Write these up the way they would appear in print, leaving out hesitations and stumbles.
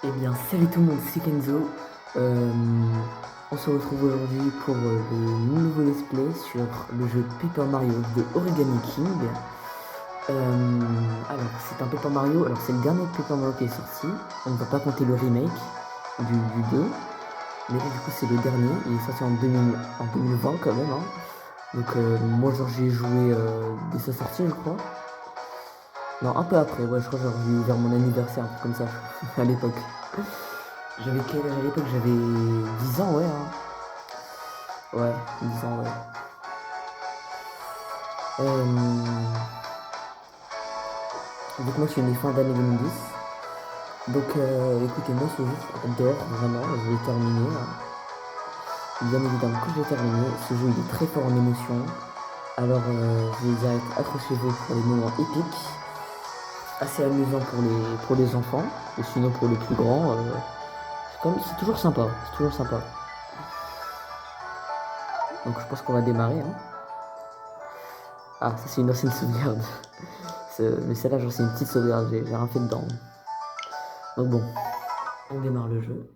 Eh bien, salut tout le monde, c'est Kenzo. Euh, on se retrouve aujourd'hui pour le nouveau let's play sur le jeu Paper Mario de Origami King. Alors, c'est un Paper Mario, alors c'est le dernier Paper Mario qui est sorti. On ne va pas compter le remake du 2. Mais là, du coup, c'est le dernier. Il est sorti en 2020 quand même. Hein. Donc, moi, genre, j'ai joué dès sa sortie, je crois. Non, un peu après, ouais, je crois que j'ai joué vers mon anniversaire, un truc comme ça, à l'époque. J'avais quel âge à l'époque? J'avais 10 ans, ouais. Hein. Ouais, 10 ans, ouais. Donc moi je suis né fin d'année 2010. Donc écoutez, moi ce jeu, j'adore, vraiment, je l'ai terminé. Hein. Bien évidemment que je l'ai terminé. Ce jeu il est très fort en émotion. Alors je vais direct accrochez-vous pour les moments épiques. Assez amusant pour les enfants. Et sinon pour les plus grands, c'est toujours sympa. C'est toujours sympa. Donc je pense qu'on va démarrer. Hein. Ah, ça c'est une ancienne sauvegarde. Mais celle-là, genre, c'est une petite sauvegarde, j'ai rien fait dedans. Donc bon, on démarre le jeu.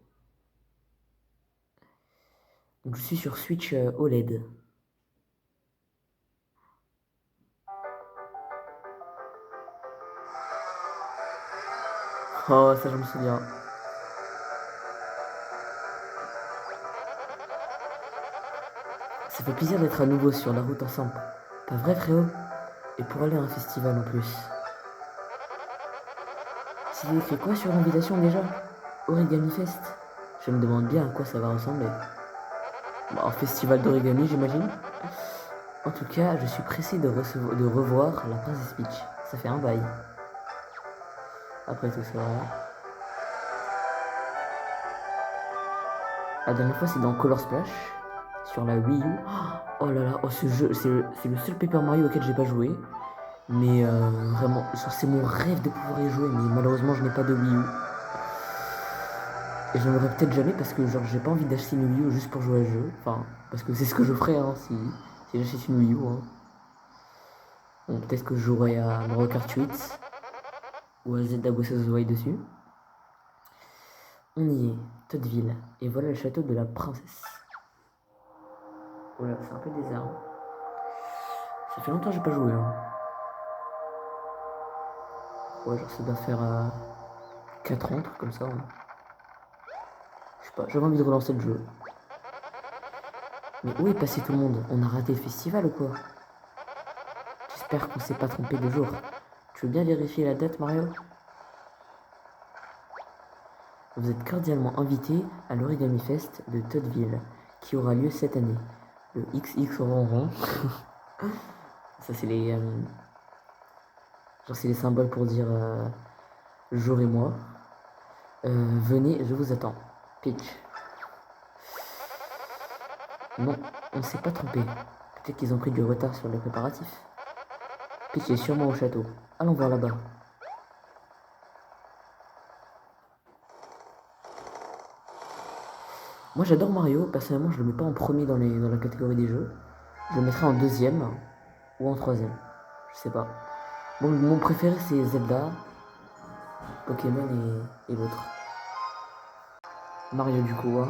Donc je suis sur Switch OLED. Oh, ça je me souviens. Ça fait plaisir d'être à nouveau sur la route ensemble. Pas vrai frérot? Et pour aller à un festival en plus. C'est écrit quoi sur l'invitation déjà? Origami Fest. Je me demande bien à quoi ça va ressembler. Bon, un festival d'origami j'imagine. En tout cas, je suis pressé de revoir la Princess Peach. Ça fait un bail. Après tout ça. La dernière fois c'est dans Color Splash. Sur la Wii U. Oh là là, oh, ce jeu, c'est le seul Paper Mario auquel j'ai pas joué. Mais vraiment, c'est mon rêve de pouvoir y jouer. Mais malheureusement, je n'ai pas de Wii U. Et je n'en aurai peut-être jamais parce que genre j'ai pas envie d'acheter une Wii U juste pour jouer à ce jeu. Enfin, parce que c'est ce que je ferais hein, si j'achète une Wii U. Hein. Bon, peut-être que je jouerai à Mario Kart 8 ou à Zelda Breath of the Wild dessus. On y est, Toadville. Et voilà le château de la princesse. Voilà, c'est un peu désert. Hein. Ça fait longtemps que j'ai pas joué. Hein. Ouais, genre ça doit faire 4 ans, un truc comme ça. Hein. Je sais pas, j'avais envie de relancer le jeu. Mais où est passé tout le monde? On a raté le festival ou quoi? J'espère qu'on s'est pas trompé de jour. Tu veux bien vérifier la date, Mario? Vous êtes cordialement invité à l'Origami Fest de Toadville, qui aura lieu cette année. Le XX rond. Ça, c'est les... genre, c'est les symboles pour dire jour et mois. Venez, je vous attends. Peach. Non, on ne s'est pas trompé. Peut-être qu'ils ont pris du retard sur les préparatifs. Peach est sûrement au château. Allons voir là-bas. Moi j'adore Mario, personnellement je le mets pas en premier dans la catégorie des jeux. Je le mettrais en deuxième ou en troisième. Je sais pas. Bon, mon préféré c'est Zelda, Pokémon et l'autre. Mario du coup, hein.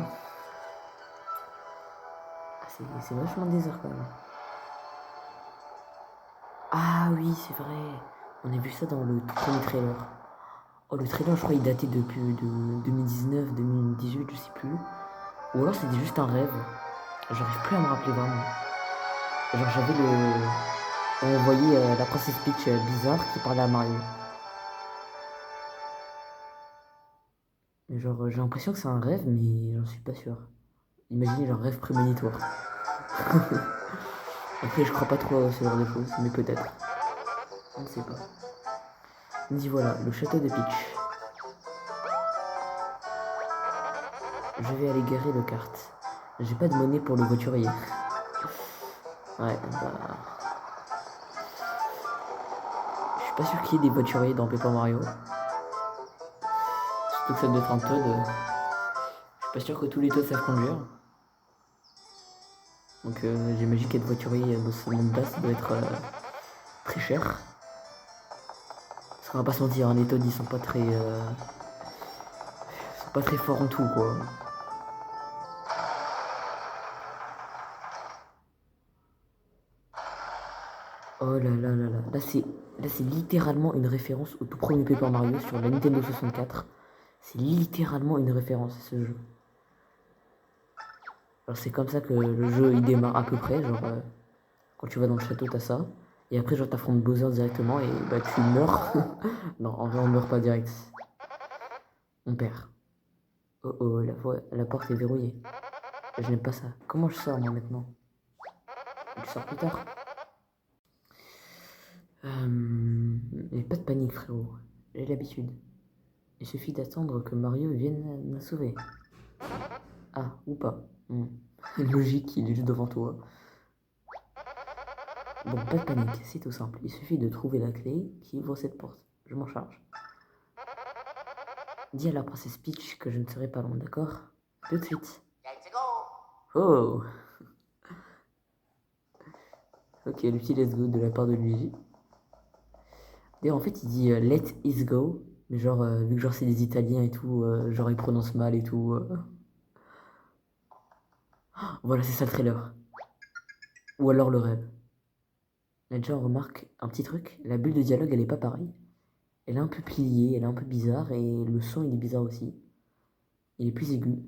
Ah, c'est vachement désert quand même. Ah oui, c'est vrai. On a vu ça dans le tout premier trailer. Oh, le trailer, je crois, il datait depuis de 2019, 2018, je sais plus. Ou alors c'était juste un rêve. J'arrive plus à me rappeler vraiment. Genre j'avais le... On voyait la princesse Peach bizarre qui parlait à Mario. Mais genre j'ai l'impression que c'est un rêve, mais j'en suis pas sûr. Imaginez genre rêve prémonitoire. Après je crois pas trop à ce genre de choses, mais peut-être. On ne sait pas. On dit voilà, le château de Peach. Je vais aller garer le kart. J'ai pas de monnaie pour le voiturier. Ouais, bah... Je suis pas sûr qu'il y ait des voituriers dans Paper Mario. Surtout que ça doit être un Toad. Je suis pas sûr que tous les Toads savent conduire. Donc j'imagine qu'être voiturier dans ce monde-là, ça doit être très cher. Parce qu'on va pas se mentir, hein, les Toads ils sont pas très... pas très fort en tout, quoi. Oh là là là là. Là c'est littéralement une référence au tout premier Paper Mario sur la Nintendo 64. C'est littéralement une référence à ce jeu. Alors c'est comme ça que le jeu il démarre à peu près, genre quand tu vas dans le château t'as ça. Et après genre t'affrontes Bowser directement et bah tu meurs. Non, en vrai on meurt pas direct. On perd. Oh oh, la porte est verrouillée. Je n'aime pas ça. Comment je sors moi maintenant? Je sors plus tard. Mais pas de panique frérot. J'ai l'habitude. Il suffit d'attendre que Mario vienne nous sauver. Ah, ou pas. Logique, il est juste devant toi. Bon, pas de panique, c'est tout simple. Il suffit de trouver la clé qui ouvre cette porte. Je m'en charge. Dis à la princesse Peach que je ne serai pas loin, d'accord? Tout de suite. Oh! Ok, le petit let's go de la part de Luigi. D'ailleurs, en fait, il dit let is go. Mais genre, vu que genre c'est des Italiens et tout, genre ils prononcent mal et tout. Voilà, c'est ça le trailer. Ou alors le rêve. Là déjà, on remarque un petit truc. La bulle de dialogue, elle est pas pareille. Elle est un peu pliée, elle est un peu bizarre. Et le son, il est bizarre aussi. Il est plus aigu.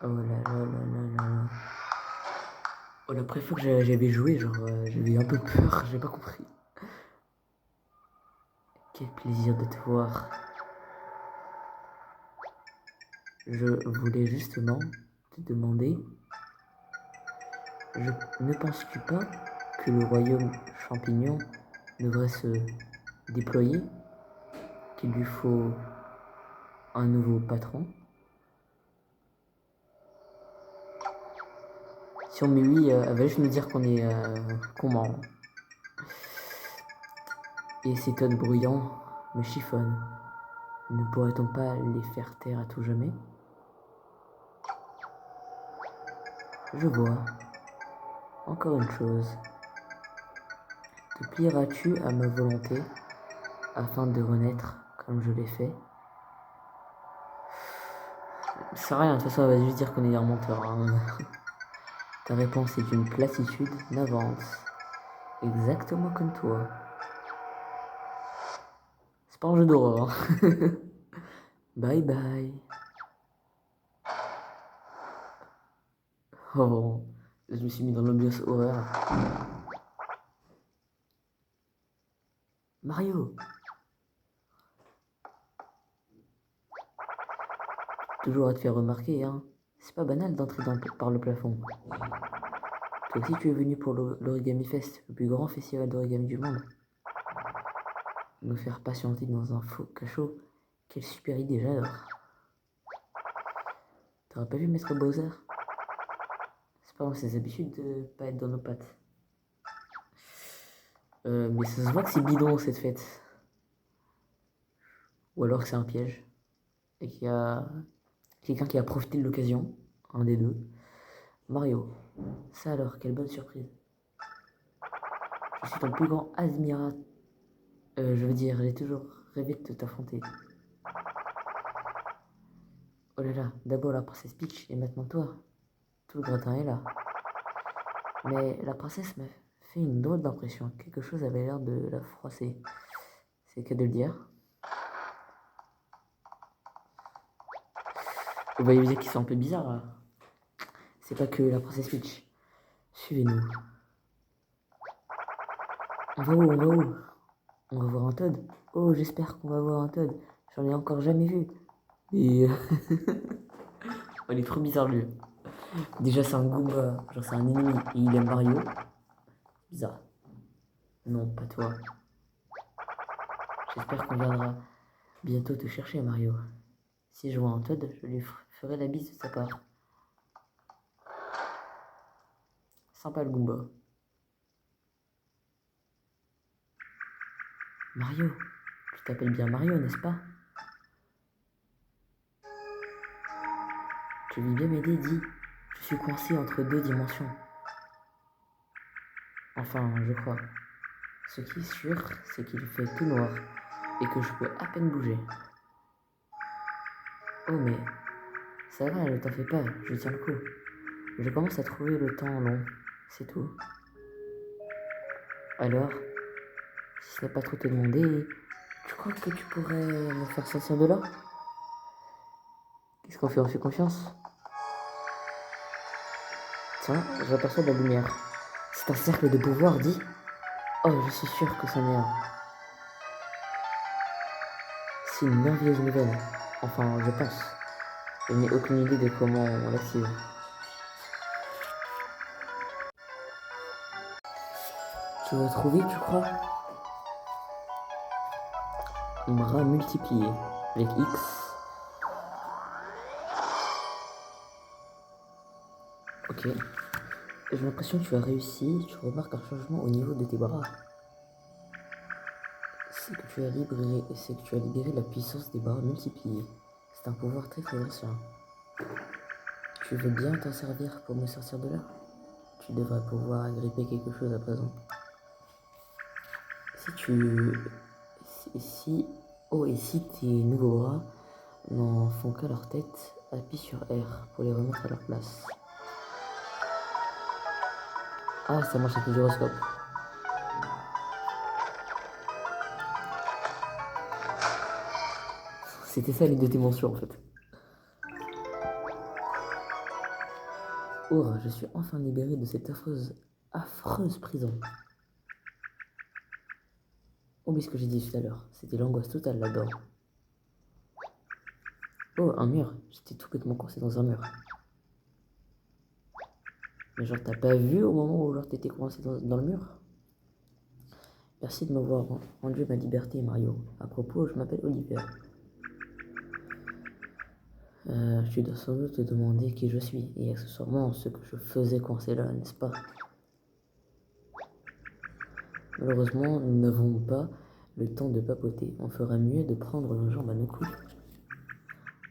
Oh là là là là là là. Oh, la première fois que j'avais joué, genre, j'avais un peu peur, j'ai pas compris. Quel plaisir de te voir. Je voulais justement te demander, ne penses-tu pas que le royaume champignon devrait se déployer? Qu'il lui faut un nouveau patron? Si on met oui, elle va juste nous dire qu'on est qu'on ment. Et ces tonnes bruyants me chiffonnent. Ne pourrait-on pas les faire taire à tout jamais? Je vois. Encore une chose. Te plieras-tu à ma volonté afin de renaître comme je l'ai fait? Ça sert à rien, de toute façon, elle va juste dire qu'on est un menteur. Hein. Ta réponse est une platitude n'avance. Exactement comme toi. C'est pas un jeu d'horreur. Hein. Bye bye. Oh, je me suis mis dans l'ambiance horreur. Mario. Toujours à te faire remarquer, hein. C'est pas banal d'entrer par le plafond. Toi aussi tu es venu pour l'Origami Fest, le plus grand festival d'origami du monde. Nous faire patienter dans un faux cachot. Quelle super idée, j'adore. T'aurais pas vu Maître Bowser? C'est pas dans ses habitudes de pas être dans nos pattes. Mais ça se voit que c'est bidon cette fête. Ou alors que c'est un piège. Et qu'il y a quelqu'un qui a profité de l'occasion. Un des deux. Mario. Ça alors, quelle bonne surprise. Je suis ton plus grand admirateur. Je veux dire, j'ai toujours rêvé de t'affronter. Oh là là, d'abord la princesse Peach et maintenant toi. Tout le gratin est là. Mais la princesse m'a fait une drôle d'impression. Quelque chose avait l'air de la froisser. C'est le cas de le dire. Vous voyez bien qu'ils sont un peu bizarres là. C'est pas que la princesse Peach. Suivez-nous. On va où? On va où? On va voir un Toad. Oh, j'espère qu'on va voir un Toad. J'en ai encore jamais vu. Et oh, il est trop bizarre lui. Déjà c'est un Goomba, genre c'est un ennemi et il aime Mario. Bizarre. Non, pas toi. J'espère qu'on viendra bientôt te chercher Mario. Si je vois un Toad, je lui ferai la bise de sa part. Sympa le Goomba. Mario, tu t'appelles bien Mario, n'est-ce pas? Tu veux bien m'aider, dis. Je suis coincé entre deux dimensions. Enfin, je crois. Ce qui est sûr, c'est qu'il fait tout noir et que je peux à peine bouger. Oh mais, ça va, ne t'en fais pas, je tiens le coup. Je commence à trouver le temps long, c'est tout. Alors, si ce n'est pas trop te demander, tu crois que tu pourrais me faire sortir de là? Qu'est-ce qu'on fait? On fait confiance? Tiens, j'aperçois de la lumière. C'est un cercle de pouvoir, dit. Oh, je suis sûr que c'en est un. C'est une merveilleuse nouvelle. Enfin, je pense. Je n'ai aucune idée de comment on l'active. Tu vas trouver, tu crois? Bras multiplié avec X. Ok. J'ai l'impression que tu as réussi. Tu remarques un changement au niveau de tes bras. C'est que tu as libéré la puissance des bras multipliés. C'est un pouvoir très très ancien. Tu veux bien t'en servir pour me sortir de là? Tu devrais pouvoir agripper quelque chose à présent. Si tu... Oh, et si tes nouveaux bras n'en font qu'à leur tête, appuie sur R pour les remettre à leur place. Ah, ça marche avec le gyroscope. C'était ça les deux dimensions en fait. Oh, je suis enfin libéré de cette affreuse prison. Oh, mais ce que j'ai dit tout à l'heure, c'était l'angoisse totale là-dedans. Oh, un mur. J'étais tout bêtement coincé dans un mur. Mais genre, t'as pas vu au moment où genre t'étais coincé dans le mur? Merci de m'avoir rendu ma liberté, Mario. À propos, je m'appelle Oliver. Tu dois sans doute te demander qui je suis, et accessoirement ce que je faisais coincé là, n'est-ce pas? Malheureusement, nous n'avons pas le temps de papoter. On fera mieux de prendre nos jambes à nos couilles.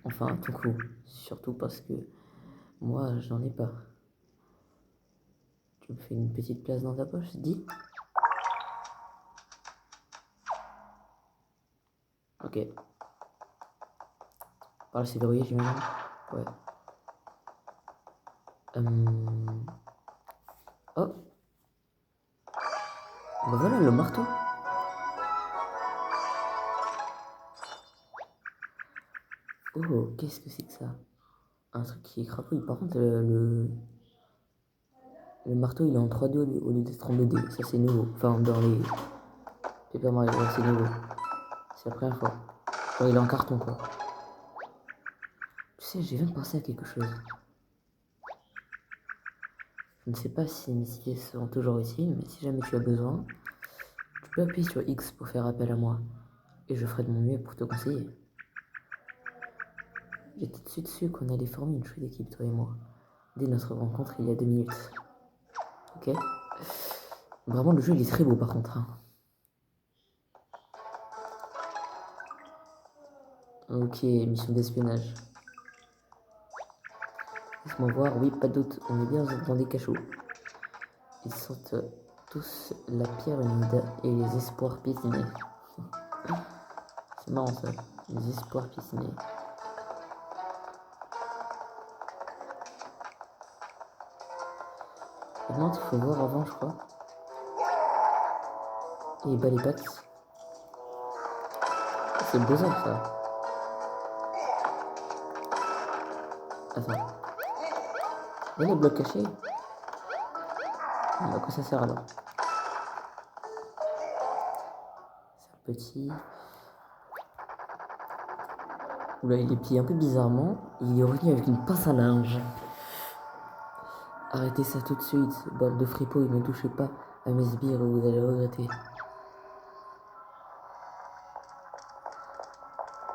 Enfin, à ton cou. Surtout parce que moi, j'en ai pas. Tu me fais une petite place dans ta poche, dis? Ok. Par là, c'est verrouillé, j'imagine. Ouais. Oh, bah voilà le marteau. Oh, qu'est-ce que c'est que ça? Un truc qui crapouille. Par contre, le marteau, il est en 3D au lieu d'être en 2D. Ça, c'est nouveau. Enfin, dans les Paper Mario, ouais, c'est nouveau. C'est la première fois. Genre, il est en carton, quoi. Tu sais, j'ai viens de penser à quelque chose. Je ne sais pas si mes idées seront toujours utiles, mais si jamais tu as besoin, tu peux appuyer sur X pour faire appel à moi. Et je ferai de mon mieux pour te conseiller. J'ai tout de suite su qu'on allait former une chouette équipe, toi et moi. Dès notre rencontre il y a 2 minutes. Ok? Vraiment, le jeu, il est très beau, par contre, hein. Ok, mission d'espionnage. Laisse-moi voir, oui, pas de doute, on est bien dans des cachots. Ils sentent tous la pierre humide et les espoirs piétinés. C'est marrant ça, les espoirs piétinés. Maintenant, il faut voir avant, je crois. Et bah les pattes. C'est Bowser ça. Attends. Il y a les blocs cachés. À quoi ça sert alors? C'est un petit. Oula, il est plié un peu bizarrement. Il est revenu avec une pince à linge. Arrêtez ça tout de suite, bande de fripouilles, ne touchez pas à mes sbires ou vous allez regretter.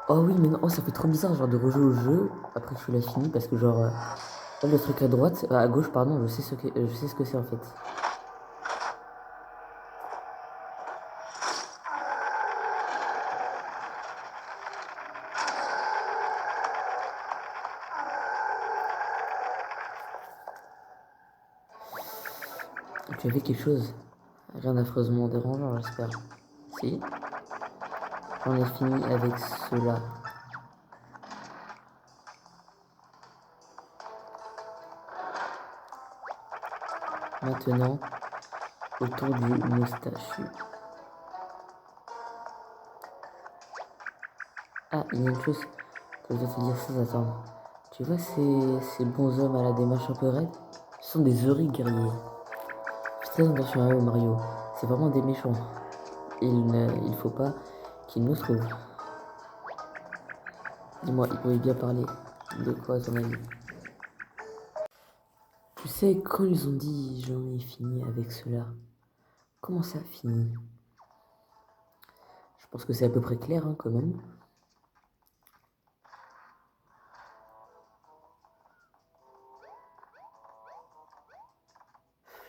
Oh oui, mais non, oh, ça fait trop bizarre genre de rejouer au jeu après que je l'ai fini parce que genre là, le truc à droite, à gauche pardon, je sais ce que c'est en fait. Tu avais quelque chose. Rien d'affreusement dérangeant, j'espère. Si. J'en ai fini avec cela. Maintenant, autour du moustachu. Ah, il y a une chose que je dois te dire sans attendre. Tu vois ces bons hommes à la démarche un peu raide? Ce sont des heureux guerriers. Fais très attention à eux, Mario. C'est vraiment des méchants. Il faut pas qu'ils nous trouvent. Dis-moi, ils pouvaient bien parler. De quoi, à ton avis? Tu sais, quand ils ont dit j'en ai fini avec cela, comment ça finit? Je pense que c'est à peu près clair, hein, quand même.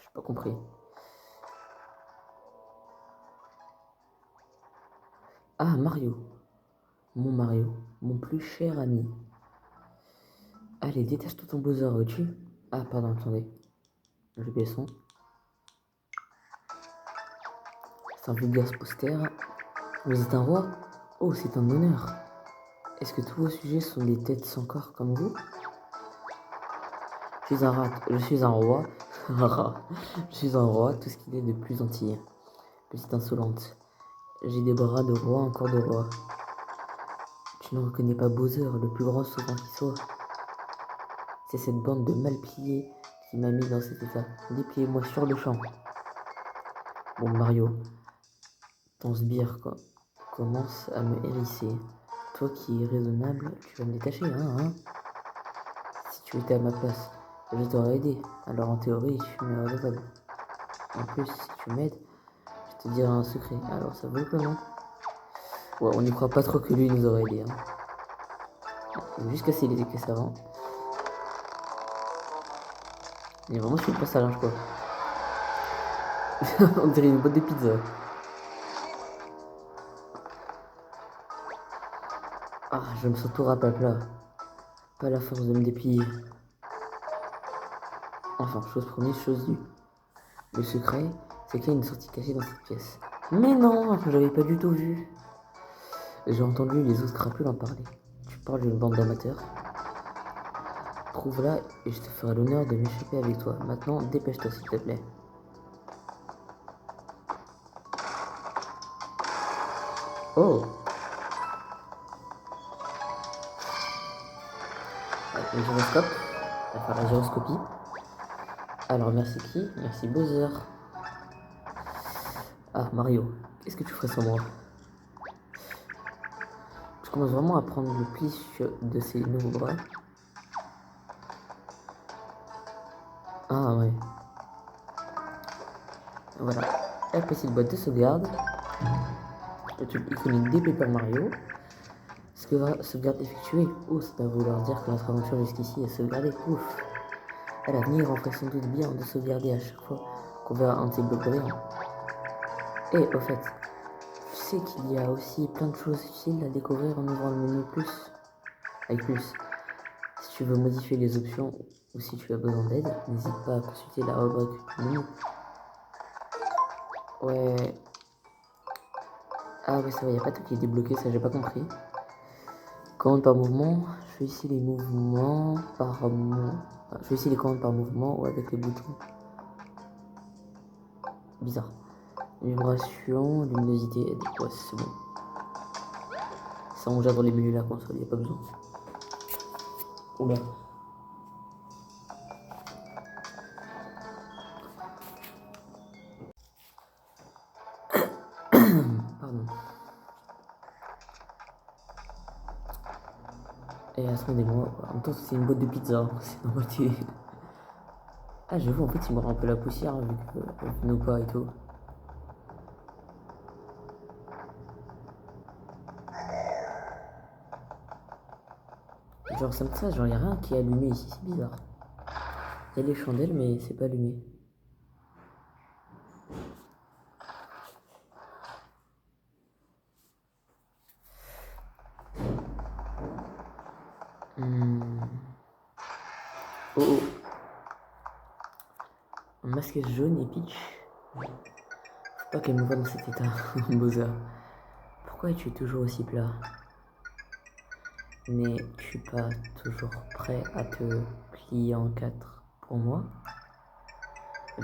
J'ai pas compris. Ah, Mario, mon plus cher ami. Allez, détache-toi ton Bowser, veux-tu? Ah, pardon, attendez. Je baisse son. C'est un vulgaire poster. Vous êtes un roi? Oh, c'est un honneur. Est-ce que tous vos sujets sont des têtes sans corps comme vous? Je suis un roi. Un rat. Je suis un roi, tout ce qu'il est de plus entier. Petite insolente. J'ai des bras de roi, un corps de roi. Tu ne reconnais pas Bowser, le plus grand sauvant qui soit. C'est cette bande de mal pliés qui m'a mis dans cet état. Dépliez-moi sur le champ. Bon, Mario, ton sbire commence à me hérisser. Toi qui es raisonnable, tu vas me détacher, hein? Si tu étais à ma place, je t'aurais aidé. Alors en théorie, je suis raisonnable. En plus, si tu m'aides, je te dirai un secret. Alors ça vaut le coup, non? Ouais, on n'y croit pas trop que lui nous aurait aidé, hein. Il faut juste casser les caisses avant. Mais vraiment, je suis pas sale, quoi. On dirait une boîte de pizza. Ah, je me sens tout rap à plat. Pas la force de me déplier. Enfin, chose promise, chose due. Le secret, c'est qu'il y a une sortie cachée dans cette pièce. Mais non, j'avais pas du tout vu. J'ai entendu les autres crapules en parler. Tu parles d'une bande d'amateurs. Trouve-la et je te ferai l'honneur de m'échapper avec toi. Maintenant, dépêche-toi s'il te plaît. Oh! Le gyroscope. On va faire la gyroscopie. Alors, merci qui? Merci Bowser. Ah, Mario, qu'est-ce que tu ferais sans moi? Je commence vraiment à prendre le pli de ces nouveaux bras. Ah, ouais. Voilà. La petite boîte de sauvegarde. Le truc iconique des Paper Mario. Sauvegarde effectuée. Oh, ça doit vouloir dire que notre aventure jusqu'ici est sauvegardée. Ouf. À l'avenir, on ferait sans doute bien de sauvegarder à chaque fois qu'on verra un de ces blocs brillants. Et au fait, tu sais qu'il y a aussi plein de choses utiles à découvrir en ouvrant le menu plus. Avec plus. Si tu veux modifier les options ou si tu as besoin d'aide, n'hésite pas à consulter la rubrique menu. Ouais. Ah ouais, ça va, y a pas tout qui est débloqué, ça j'ai pas compris. Commande par mouvement, je fais ici les mouvements par je fais ici les commandes par mouvement ou avec les boutons. Bizarre. Vibration, luminosité, aide. Ouais, c'est bon. Ça on gère dans les menus là console, y a pas besoin. Oula. Pardon. Et attendez-moi, en même temps c'est une boîte de pizza, c'est normal. Ah j'avoue en fait il m'aura un peu la poussière vu que nos pas et tout. Genre ça, genre y'a rien qui est allumé ici, c'est bizarre. Il y a les chandelles mais c'est pas allumé. Oh oh. Un masque jaune et Peach. qu'elle me voit dans cet état, Bowser. Pourquoi es-tu toujours aussi plat? N'es-tu pas toujours prêt à te plier en quatre pour moi?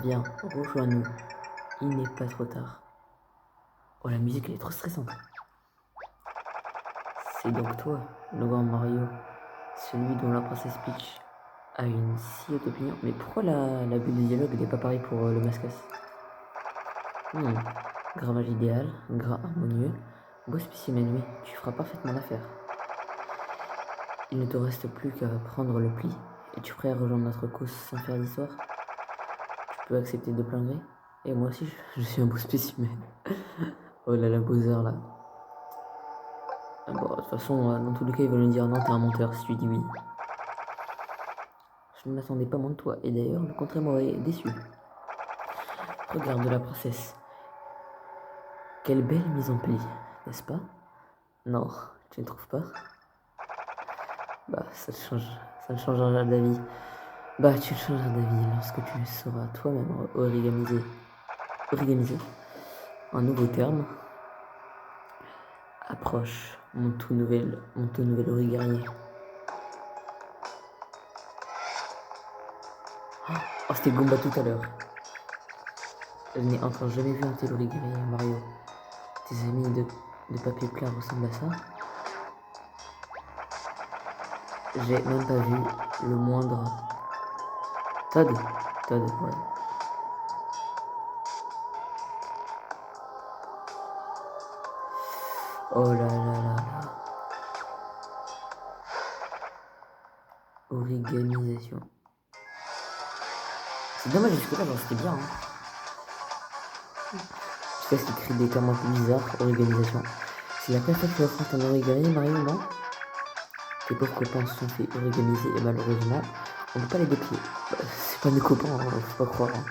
Viens, rejoins-nous. Il n'est pas trop tard. Oh, la musique, elle est trop stressante. C'est donc toi, le grand Mario, celui dont la princesse Peach a une si haute opinion. Mais pourquoi la bulle de dialogue n'est pas pareille pour le mascasse? Grammage idéal, gras harmonieux, beau spécimen, oui, tu feras parfaitement l'affaire. Il ne te reste plus qu'à prendre le pli. Es-tu prêt à rejoindre notre cause sans faire l'histoire? Tu peux accepter de plein gré? Et moi aussi, je suis un beau spécimen. Oh là là, Bowser là. Bon, de toute façon, dans tous les cas, ils veulent me dire non, t'es un menteur si tu dis oui. Je ne m'attendais pas moins de toi, et d'ailleurs, le contraire m'aurait déçu. Regarde la princesse. Quelle belle mise en pli, n'est-ce pas? Non, tu ne trouves pas? Bah, ça ne changera d'avis. Bah, tu changeras d'avis lorsque tu sauras toi-même origamiser. Origamiser. Un nouveau terme. Approche, mon tout nouvel origami. Oh, c'était Goomba tout à l'heure. Je n'ai encore jamais vu un tel origami, Mario. Tes amis de papier plat ressemblent à ça? J'ai même pas vu le moindre. Todd, ouais. Oh là là là là. Origamisation. C'est dommage jusque-là, c'était bien. Je sais qu'il crée des termes un peu bizarres, origamisation. C'est la première fois que tu affrontes un origami, Mario, non? Tes pauvres copains se sont fait origamiser et malheureusement, on ne peut pas les déplier. Bah, c'est pas mes copains, hein, faut pas croire. Hein.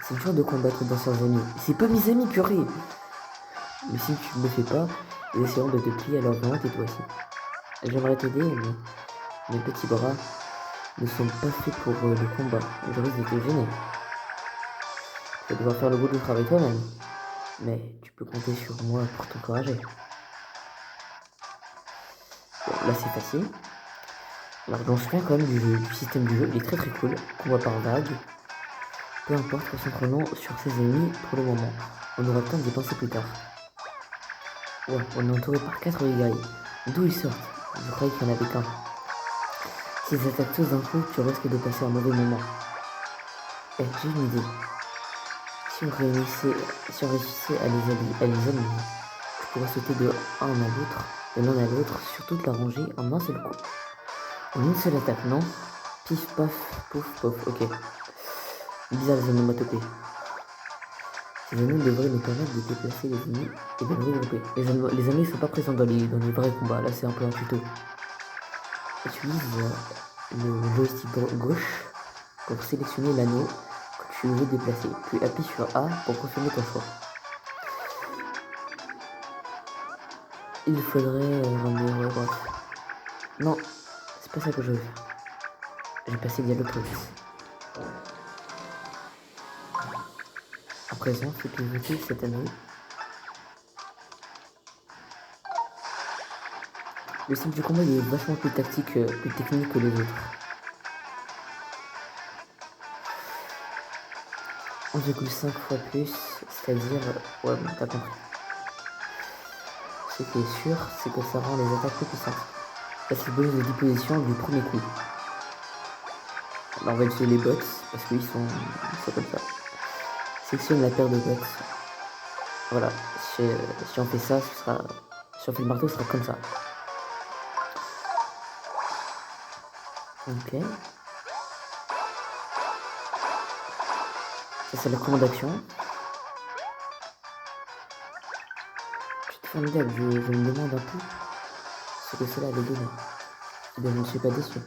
C'est dur de combattre d'anciens amis. C'est pas mes amis, purée! Mais si tu ne le fais pas, ils essaieront de te plier à leur volonté, toi aussi. J'aimerais t'aider, mais mes petits bras ne sont pas faits pour le combat. Je risque de te gêner. Tu vas devoir faire le bout du travail toi-même. Mais tu peux compter sur moi pour t'encourager. Bon, là c'est facile. Alors j'en souviens quand même du système du jeu, il est très très cool. Combat par vague. Peu importe, concentrons-nous sur ses ennemis pour le moment. On aura le temps d'y penser plus tard. Ouais, on est entouré par 4 guerriers. D'où ils sortent? Je croyais qu'il n'y en avait qu'un. S'ils attaquent tous d'un coup, tu risques de passer un mauvais moment. Eh, j'ai une idée. Si on réussissait à les aligner, je pourrais sauter de l'un à l'autre, sur toute la rangée en un seul coup. En une seule attaque, non? Pif, paf, pouf, pof, ok. Bizarre les onomatopées. Ces anneaux devraient nous permettre de déplacer les ennemis et de les regrouper. Les ennemis ne sont pas présents dans les vrais combats, là c'est un peu un tuto. Utilise le joystick gauche pour sélectionner l'anneau que tu veux déplacer, puis appuie sur A pour confirmer ton choix. Il faudrait ramener, ouais, bref. Non, c'est pas ça que je veux faire. J'ai passé via l'autre vis. À présent, faut pivoter cette anneau. Le style du combat il est vachement plus tactique, plus technique que les autres. 1,5 fois plus, c'est-à-dire... ouais, bon, t'as compris. Ce qui est sûr, c'est que ça rend les attaques plus puissantes. Là, c'est le bonus de disposition du premier coup. Alors, on va utiliser les bots, parce qu'ils sont comme ça. Sélectionne la paire de bots. Voilà, si on fait ça, ce sera... Si on fait le marteau, ce sera comme ça. Ok. Ça, c'est la commande d'action. Petite formidable, je me demande un peu ce que cela allait donner. Eh bien, je ne suis pas déçu.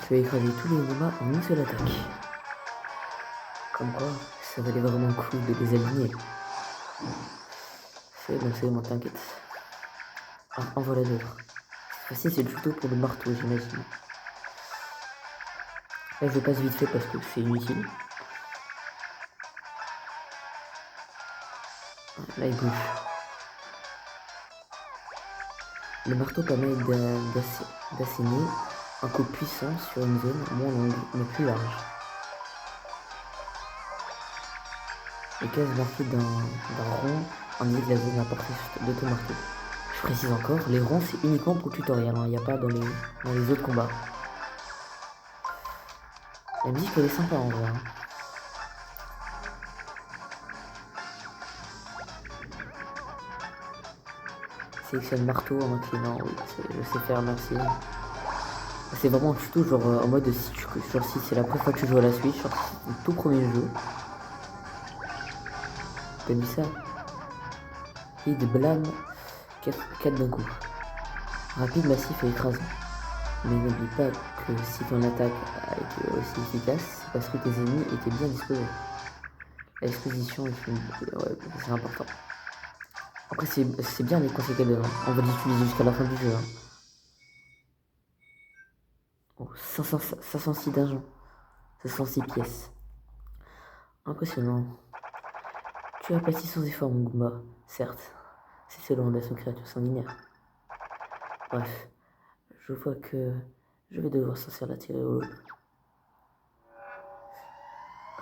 Tu as écrasé tous les Noma en une seule attaque. Comme quoi, ça valait vraiment le coup de les aligner. C'est bon, t'inquiète. Ah, en voilà d'autres. Cette fois-ci, c'est le tuto pour le marteau, j'imagine. Là, je passe vite fait parce que c'est inutile. Là, il bouge. Le marteau permet d'asséner un coup puissant sur une zone moins longue, mais plus large. Les cases marquées d'un rond indiquent la zone à portée de ton marteau. Je précise encore, les ronds c'est uniquement pour le tutoriel, il n'y a pas dans les autres combats. La musique elle est sympa en vrai. Sélectionne marteau en inclinant, oui, je sais faire, merci. C'est vraiment un tuto genre en mode si c'est la première fois que tu joues à la Switch, genre c'est le tout premier jeu. T'as vu ça? Hit, blâme, 4 d'un coup. Rapide, massif et écrasant. Mais n'oublie pas que si ton attaque a été aussi efficace, c'est parce que tes ennemis étaient bien disposés. L'exposition ouais, c'est important. Après c'est bien les conseils qu'elle donne. On va l'utiliser jusqu'à la fin du jeu. Hein. Oh, 506 d'argent. 506 pièces. Impressionnant. Tu as aplati sans effort, mon Goomba. Certes, c'est selon la son créature sanguinaire. Bref, je vois que je vais devoir sortir la tirer au lot.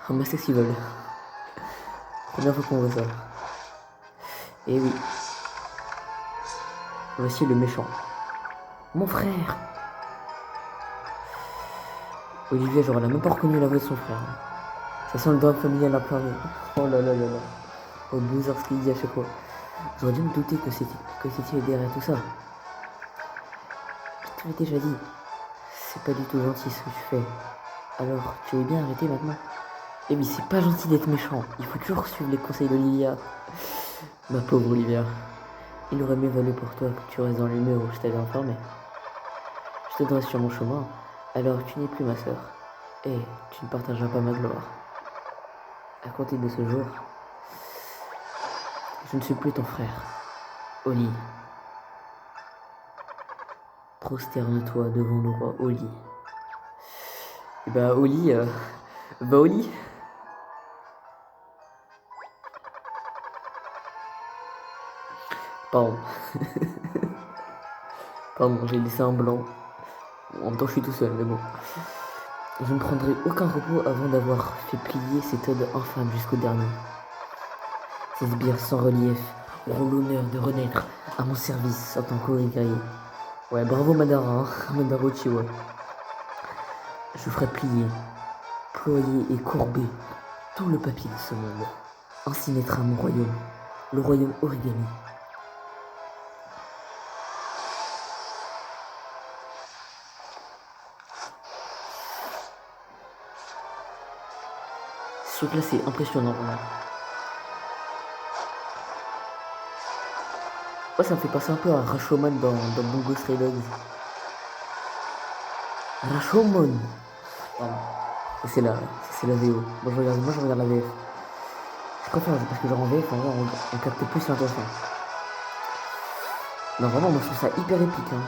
Un masque qui vole. Première fois qu'on voit ça. Et oui. Voici le méchant. Mon frère. Olivier, j'aurais même pas reconnu la voix de son frère. Ça sent le drame familial à plein nez. Oh là là là là. Oh, Bowser, ce qu'il dit à chaque fois. J'aurais dû me douter que c'était derrière tout ça. Je t'avais déjà dit. C'est pas du tout gentil ce que tu fais. Alors, tu veux bien arrêter maintenant? Eh oui, c'est pas gentil d'être méchant. Il faut toujours suivre les conseils d'Olivia. Ma pauvre Olivia. Il aurait mieux valu pour toi que tu restes dans l'humeur où je t'avais informé. Je te dresse sur mon chemin, alors tu n'es plus ma sœur. Et tu ne partageras pas ma gloire. À compter de ce jour, je ne suis plus ton frère. Oli. Prosterne-toi devant le roi Oli. Et bah Oli, Oli. Pardon. Pardon, j'ai laissé un blanc. En même temps, je suis tout seul, mais bon. Je ne prendrai aucun repos avant d'avoir fait plier cet ode infâme jusqu'au dernier. Ces sbires sans relief auront l'honneur de renaître à mon service en tant qu'ouvrier. Ouais, bravo Madara, hein, Madara Uchiwa. Je ferai plier, ployer et courber tout le papier de ce monde. Ainsi naîtra mon royaume, le royaume Origami. Ce truc là c'est impressionnant vraiment. Ouais, ça me fait penser un peu à Rashomon dans Bungo Stray Dogs. Rashomon. Pardon. C'est la VO. Moi je regarde la VF. Je préfère parce que genre en VF, en vrai, on capte plus l'intention. Non vraiment moi je trouve ça hyper épique. Hein.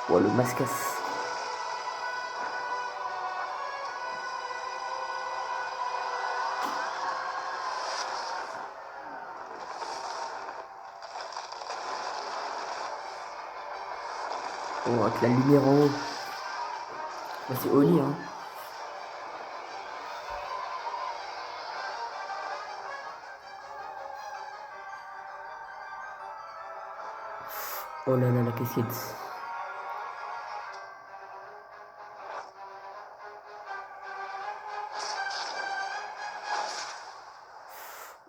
Oh le mascasse. Oh, avec la lumière en haut. Bah, c'est Oli, hein. Oh là là, la casquette.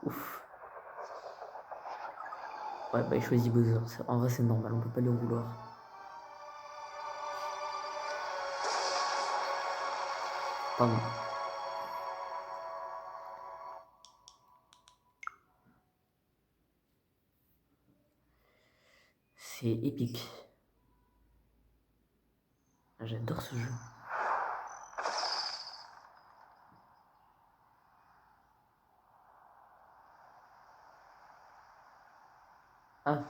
Ouf. Ouais, bah, il choisit Bowser. En vrai, c'est normal, on peut pas lui en vouloir. Pardon. C'est épique. J'adore ce jeu. Ah,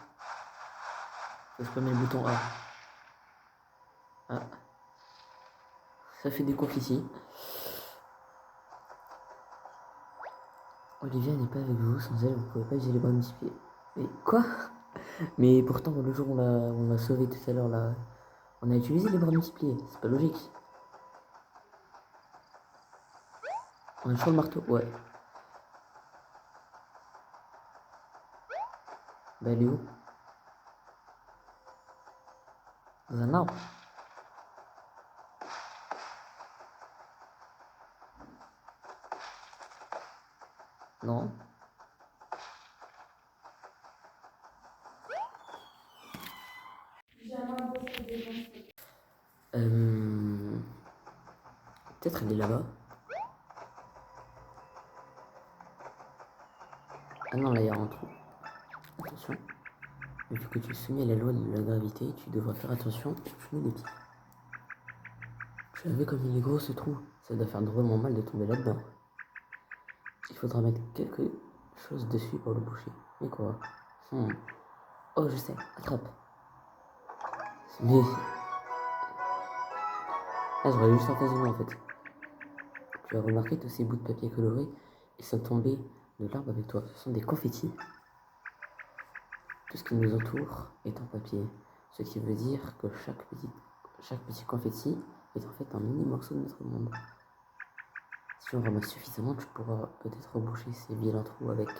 faut spammer le bouton A. Ah, ça fait des confs ici. Olivia n'est pas avec vous, sans elle, vous pouvez pas utiliser les bras multipliés. Mais quoi? Mais pourtant, le jour où on l'a sauvé tout à l'heure, là, on a utilisé les bras multipliés. C'est pas logique. On a toujours le marteau, ouais. Bah, elle est où? Dans un arbre? Non. Peut-être elle est là-bas. Ah non, là, il y a un trou. Attention. Mais vu que tu es soumis à la loi de la gravité, tu devras faire attention où tu mets les pieds. Tu as vu comme il est gros ce trou? Ça doit faire drôlement mal de tomber là-dedans. Il faudra mettre quelque chose dessus pour le boucher. Mais quoi? Oh, je sais. Attrape. Mais... Ah, je voyais juste en face de moi en fait. Tu as remarqué tous ces bouts de papier colorés? Ils sont tombés de l'arbre avec toi. Ce sont des confettis. Tout ce qui nous entoure est en papier. Ce qui veut dire que chaque petit confetti est en fait un mini morceau de notre monde. Si on ramasse suffisamment, tu pourras peut-être reboucher ces vilains trous avec. Tu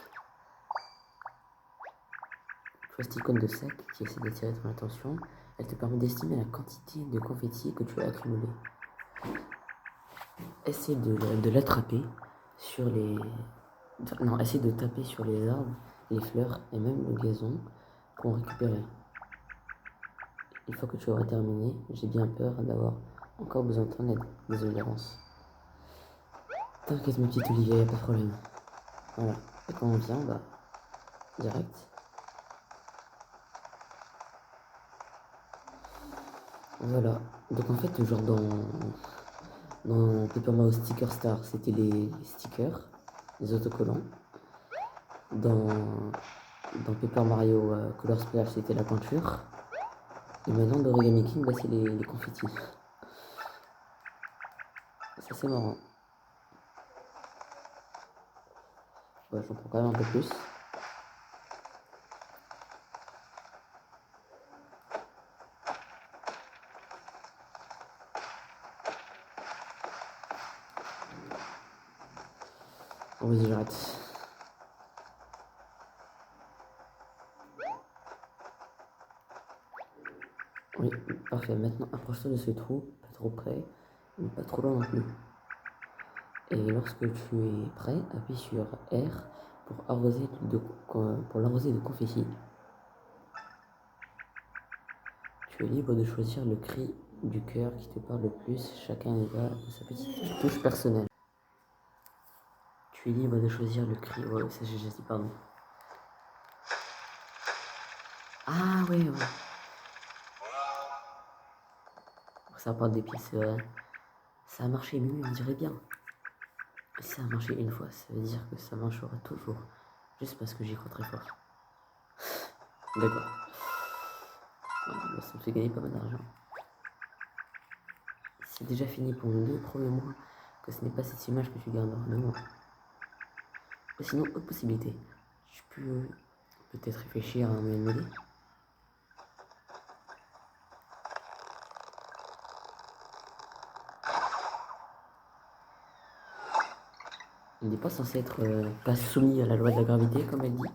vois cette icône de sac qui essaie d'attirer ton attention. Elle te permet d'estimer la quantité de confettis que tu as accumulé. Essaie de l'attraper sur les... Non, essaie de taper sur les arbres, les fleurs et même le gazon pour en récupérer. Une fois que tu auras terminé, j'ai bien peur d'avoir encore besoin de ton aide. Désolé d'avance. T'inquiète ma petite Olivia, y'a pas de problème. Voilà. Et quand on vient, bah, direct. Voilà. Donc en fait, genre dans Paper Mario Sticker Star, c'était les stickers, les autocollants. Dans Paper Mario Color Splash, c'était la peinture. Et maintenant, dans Origami King, bah, c'est les confettis. Ça, c'est marrant. Ouais, j'en prends quand même un peu plus. Bon, vas-y, j'arrête. Oui, parfait. Maintenant, approche-toi de ce trou, pas trop près, mais pas trop loin non plus. Et lorsque tu es prêt, appuie sur R pour l'arroser de confetti. Tu es libre de choisir le cri du cœur qui te parle le plus. Chacun y va de sa petite touche personnelle. Tu es libre de choisir le cri. Ouais, ça j'ai dit, pardon. Ah ouais, ouais. Ça part des pièces. Ça a marché, mais oui, on dirait bien. Si ça a marché une fois, ça veut dire que ça marchera toujours. Juste parce que j'y crois très fort. D'accord. Ça me fait gagner pas mal d'argent. C'est déjà fini pour nous deux, promets-moi que ce n'est pas cette image que tu garderas de moi. Ou sinon, autre possibilité. Je peux peut-être réfléchir à un moyen de m'aider. Il n'est pas censé être pas soumis à la loi de la gravité, comme elle dit.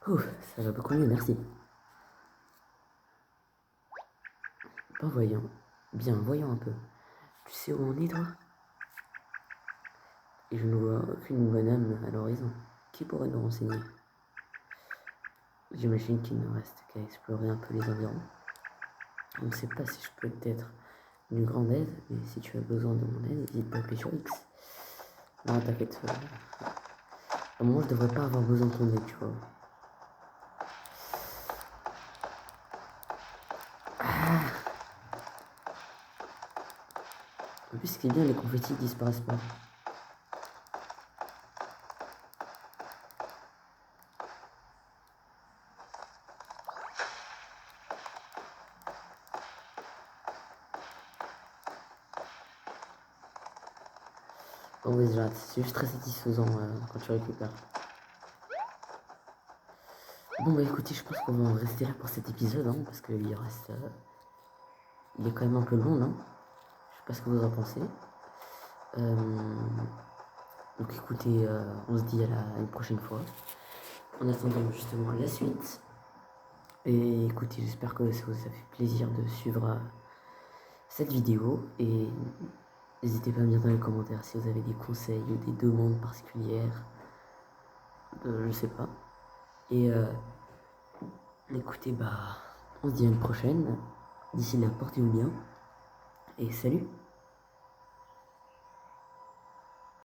Ouh, ça va beaucoup mieux, merci. Pas voyant. Bien, voyons un peu. Tu sais où on est, toi? Et je ne vois aucune bonne âme à l'horizon. Qui pourrait nous renseigner? J'imagine qu'il ne reste qu'à explorer un peu les environs. Je ne sais pas si je peux être d'une grande aide, mais si tu as besoin de mon aide, n'hésite pas à appuyer sur X. Non, t'inquiète. À un moment, je devrais pas avoir besoin de ton aide, tu vois. Ah. En plus, ce qui est bien, les confettis disparaissent pas. Oh oui, j'ai hâte. C'est juste très satisfaisant quand tu récupères. Bon bah écoutez, je pense qu'on va en rester là pour cet épisode, hein, parce qu'il reste... il est quand même un peu long, non? Je sais pas ce que vous en pensez. Donc écoutez, on se dit à une prochaine fois. En attendant justement la suite. Et écoutez, j'espère que ça vous a fait plaisir de suivre cette vidéo. Et n'hésitez pas à me dire dans les commentaires si vous avez des conseils ou des demandes particulières. Je sais pas. Et écoutez, bah, on se dit à une prochaine. D'ici là, portez-vous bien. Et salut!